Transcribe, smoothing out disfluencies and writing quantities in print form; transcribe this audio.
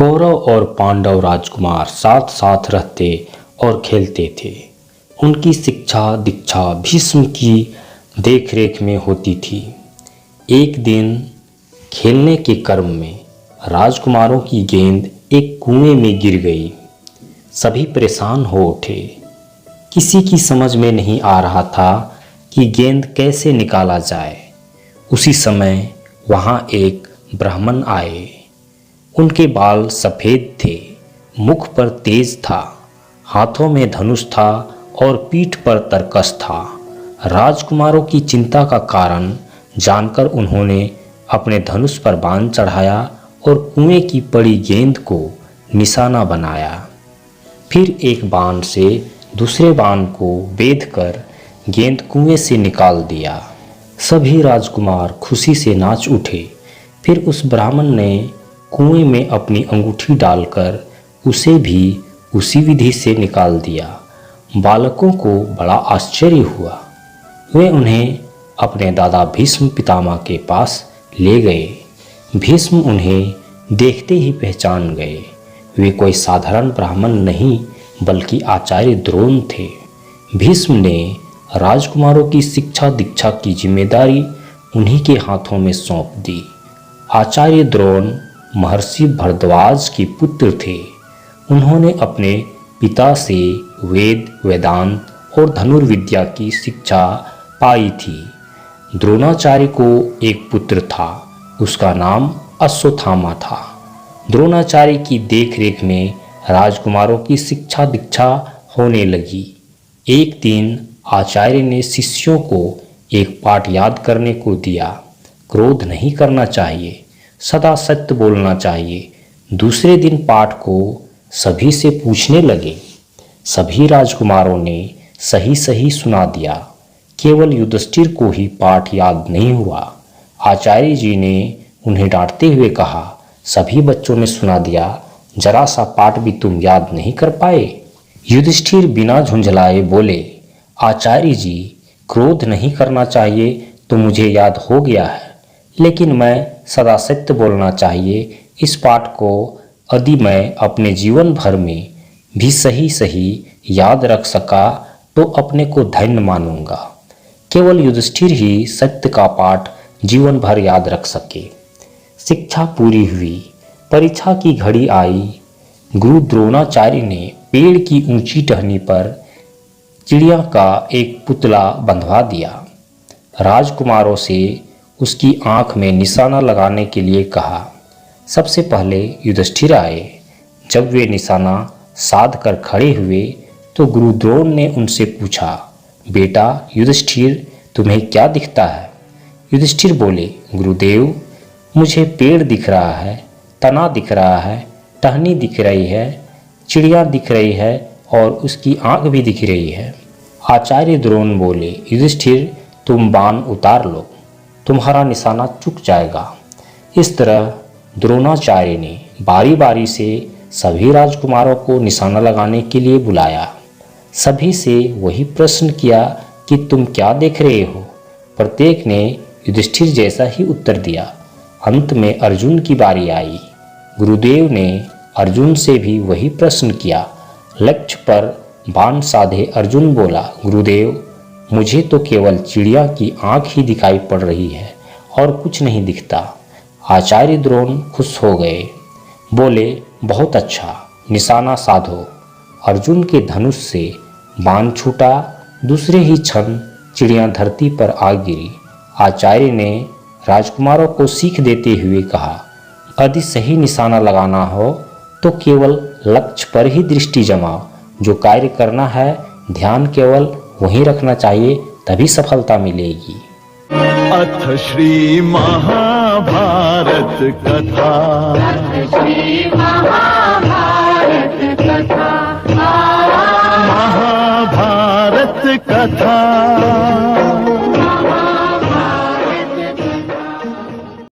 कौरव और पांडव राजकुमार साथ साथ रहते और खेलते थे। उनकी शिक्षा दीक्षा भीष्म की देखरेख में होती थी। एक दिन खेलने के क्रम में राजकुमारों की गेंद एक कुएं में गिर गई। सभी परेशान हो उठे। किसी की समझ में नहीं आ रहा था कि गेंद कैसे निकाला जाए। उसी समय वहां एक ब्राह्मण आए। उनके बाल सफ़ेद थे, मुख पर तेज था, हाथों में धनुष था और पीठ पर तरकस था। राजकुमारों की चिंता का कारण जानकर उन्होंने अपने धनुष पर बाण चढ़ाया और कुएं की पड़ी गेंद को निशाना बनाया। फिर एक बाण से दूसरे बाण को बेधकर गेंद कुएं से निकाल दिया। सभी राजकुमार खुशी से नाच उठे। फिर उस ब्राह्मण ने कुएं में अपनी अंगूठी डालकर उसे भी उसी विधि से निकाल दिया। बालकों को बड़ा आश्चर्य हुआ। वे उन्हें अपने दादा भीष्म पितामह के पास ले गए। भीष्म उन्हें देखते ही पहचान गए। वे कोई साधारण ब्राह्मण नहीं बल्कि आचार्य द्रोण थे। भीष्म ने राजकुमारों की शिक्षा दीक्षा की जिम्मेदारी उन्हीं के हाथों में सौंप दी। आचार्य द्रोण महर्षि भरद्वाज के पुत्र थे। उन्होंने अपने पिता से वेद वेदांत और धनुर्विद्या की शिक्षा पाई थी। द्रोणाचार्य को एक पुत्र था, उसका नाम अश्वत्थामा था। द्रोणाचार्य की देखरेख में राजकुमारों की शिक्षा दीक्षा होने लगी। एक दिन आचार्य ने शिष्यों को एक पाठ याद करने को दिया। क्रोध नहीं करना चाहिए, सदा सत्य बोलना चाहिए। दूसरे दिन पाठ को सभी से पूछने लगे। सभी राजकुमारों ने सही सही सुना दिया। केवल युधिष्ठिर को ही पाठ याद नहीं हुआ। आचार्य जी ने उन्हें डांटते हुए कहा, सभी बच्चों ने सुना दिया, जरा सा पाठ भी तुम याद नहीं कर पाए। युधिष्ठिर बिना झुंझलाए बोले, आचार्य जी, क्रोध नहीं करना चाहिए तो मुझे याद हो गया है, लेकिन मैं सदा सत्य बोलना चाहिए। इस पाठ को यदि मैं अपने जीवन भर में भी सही सही याद रख सका तो अपने को धन्य मानूंगा। केवल युधिष्ठिर ही सत्य का पाठ जीवन भर याद रख सके। शिक्षा पूरी हुई, परीक्षा की घड़ी आई। गुरु द्रोणाचार्य ने पेड़ की ऊंची टहनी पर चिड़िया का एक पुतला बंधवा दिया। राजकुमारों से उसकी आंख में निशाना लगाने के लिए कहा। सबसे पहले युधिष्ठिर आए। जब वे निशाना साध कर खड़े हुए तो गुरु द्रोण ने उनसे पूछा, बेटा युधिष्ठिर, तुम्हें क्या दिखता है? युधिष्ठिर बोले, गुरुदेव, मुझे पेड़ दिख रहा है, तना दिख रहा है, टहनी दिख रही है, चिड़िया दिख रही है और उसकी आंख भी दिख रही है। आचार्य द्रोण बोले, युधिष्ठिर, तुम बाण उतार लो, तुम्हारा निशाना चूक जाएगा। इस तरह द्रोणाचार्य ने बारी बारी से सभी राजकुमारों को निशाना लगाने के लिए बुलाया। सभी से वही प्रश्न किया कि तुम क्या देख रहे हो? प्रत्येक ने युधिष्ठिर जैसा ही उत्तर दिया। अंत में अर्जुन की बारी आई। गुरुदेव ने अर्जुन से भी वही प्रश्न किया। लक्ष्य पर बाण साधे अर्जुन बोला, गुरुदेव, मुझे तो केवल चिड़िया की आंख ही दिखाई पड़ रही है और कुछ नहीं दिखता। आचार्य द्रोण खुश हो गए, बोले, बहुत अच्छा, निशाना साधो। अर्जुन के धनुष से बाण छूटा। दूसरे ही क्षण चिड़िया धरती पर आ गिरी। आचार्य ने राजकुमारों को सीख देते हुए कहा, यदि सही निशाना लगाना हो तो केवल लक्ष्य पर ही दृष्टि जमाओ। जो कार्य करना है ध्यान केवल वहीं रखना चाहिए, तभी सफलता मिलेगी। अथ श्री महाभारत कथा।